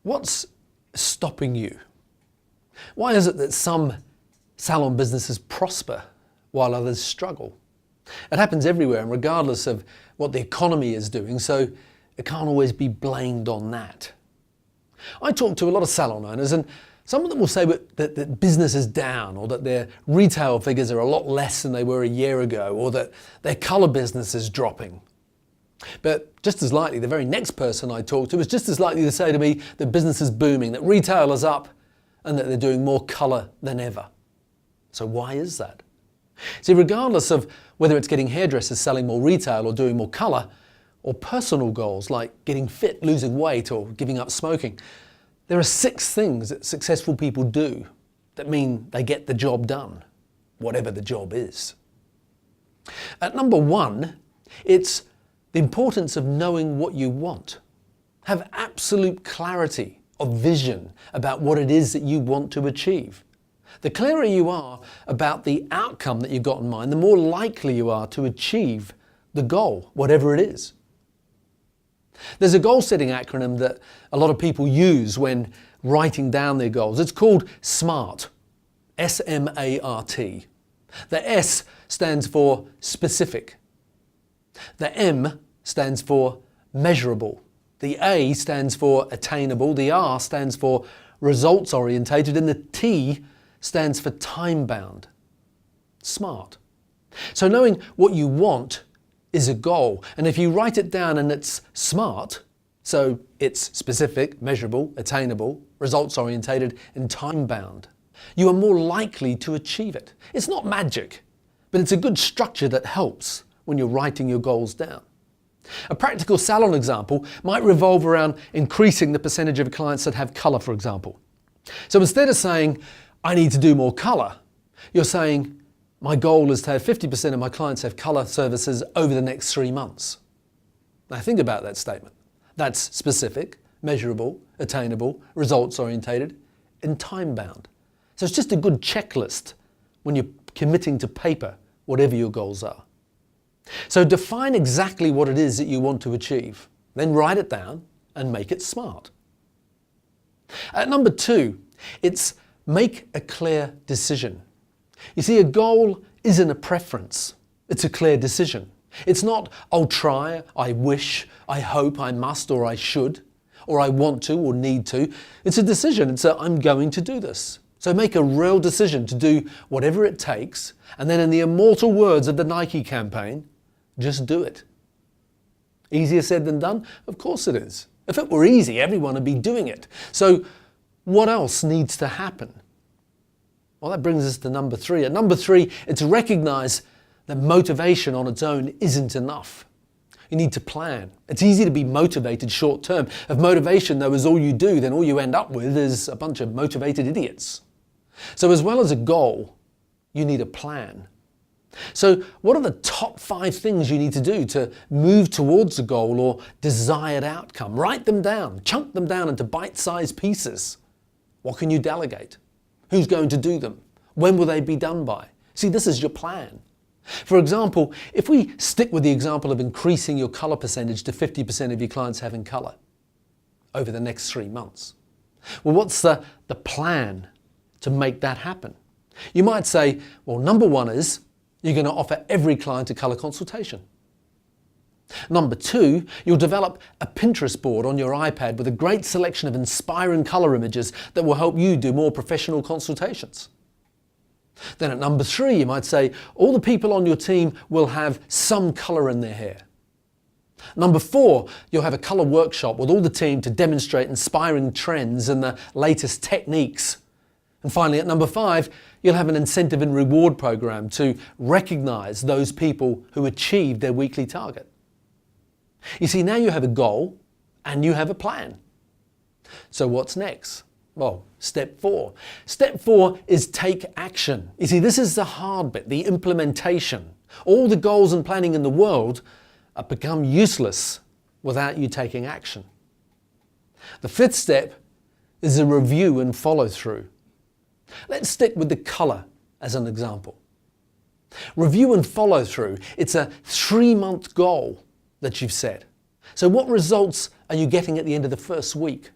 What's stopping you? Why is it that some salon businesses prosper while others struggle? It happens everywhere, and regardless of what the economy is doing, so it can't always be blamed on that. I talk to a lot of salon owners, and some of them will say that business is down, or that their retail figures are a lot less than they were a year ago, or that their colour business is dropping. But just as likely, the very next person I talk to is just as likely to say to me that business is booming, that retail is up, and that they're doing more colour than ever. So why is that? See, regardless of whether it's getting hairdressers selling more retail or doing more colour, or personal goals like getting fit, losing weight, or giving up smoking, there are 6 things that successful people do that mean they get the job done, whatever the job is. At number 1, it's the importance of knowing what you want. Have absolute clarity of vision about what it is that you want to achieve. The clearer you are about the outcome that you've got in mind, the more likely you are to achieve the goal, whatever it is. There's a goal-setting acronym that a lot of people use when writing down their goals. It's called S.M.A.R.T. S-M-A-R-T. The S stands for specific. The M stands for measurable. The A stands for attainable. The R stands for results orientated. And the T stands for time bound. SMART. So knowing what you want is a goal. And if you write it down and it's SMART, so it's specific, measurable, attainable, results orientated, and time bound, you are more likely to achieve it. It's not magic, but it's a good structure that helps when you're writing your goals down. A practical salon example might revolve around increasing the percentage of clients that have colour, for example. So instead of saying, I need to do more colour, you're saying, my goal is to have 50% of my clients have colour services over the next 3 months. Now think about that statement. That's specific, measurable, attainable, results orientated, and time bound. So it's just a good checklist when you're committing to paper whatever your goals are. So define exactly what it is that you want to achieve, then write it down and make it SMART. At number 2, it's make a clear decision. You see, a goal isn't a preference, it's a clear decision. It's not, I'll try, I wish, I hope, I must, or I should, or I want to, or need to. It's a decision. It's a, I'm going to do this. So make a real decision to do whatever it takes, and then in the immortal words of the Nike campaign, just do it. Easier said than done? Of course it is. If it were easy, everyone would be doing it. So what else needs to happen? Well, that brings us to number 3. At number 3, it's recognize that motivation on its own isn't enough. You need to plan. It's easy to be motivated short term. If motivation, though, is all you do, then all you end up with is a bunch of motivated idiots. So as well as a goal, you need a plan. So what are the top 5 things you need to do to move towards a goal or desired outcome? Write them down, chunk them down into bite-sized pieces. What can you delegate? Who's going to do them? When will they be done by? See, this is your plan. For example, if we stick with the example of increasing your colour percentage to 50% of your clients having colour over the next 3 months. Well, what's the plan to make that happen? You might say, well, number 1 is you're going to offer every client a colour consultation. Number 2, you'll develop a Pinterest board on your iPad with a great selection of inspiring colour images that will help you do more professional consultations. Then at number 3, you might say all the people on your team will have some colour in their hair. Number 4, you'll have a colour workshop with all the team to demonstrate inspiring trends and the latest techniques. And finally, at number 5, you'll have an incentive and reward program to recognise those people who achieved their weekly target. You see, now you have a goal and you have a plan. So what's next? Well, step 4. Step 4 is take action. You see, this is the hard bit, the implementation. All the goals and planning in the world become useless without you taking action. The 5th step is a review and follow through. Let's stick with the colour as an example. Review and follow through. It's a 3-month goal that you've set. So what results are you getting at the end of the first week?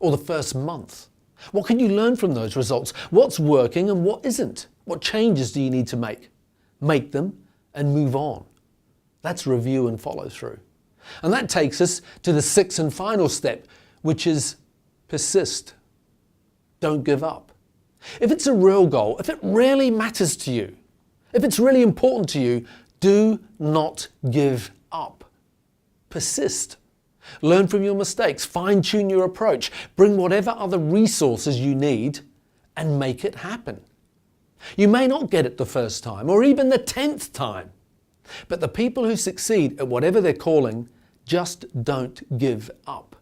or the first month? What can you learn from those results? What's working and what isn't? What changes do you need to make? Make them and move on. That's review and follow through. And that takes us to the sixth and final step, which is persist. Don't give up. If it's a real goal, if it really matters to you, if it's really important to you, do not give up. Persist. Learn from your mistakes, fine-tune your approach, bring whatever other resources you need and make it happen. You may not get it the first time or even the 10th time, but the people who succeed at whatever they're calling just don't give up.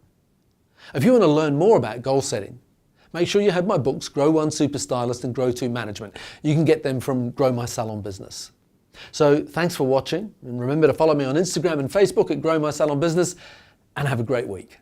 If you want to learn more about goal setting, make sure you have my books, Grow One Super Stylist and Grow Two Management. You can get them from Grow My Salon Business. So thanks for watching, and remember to follow me on Instagram and Facebook at Grow My Salon Business, and have a great week.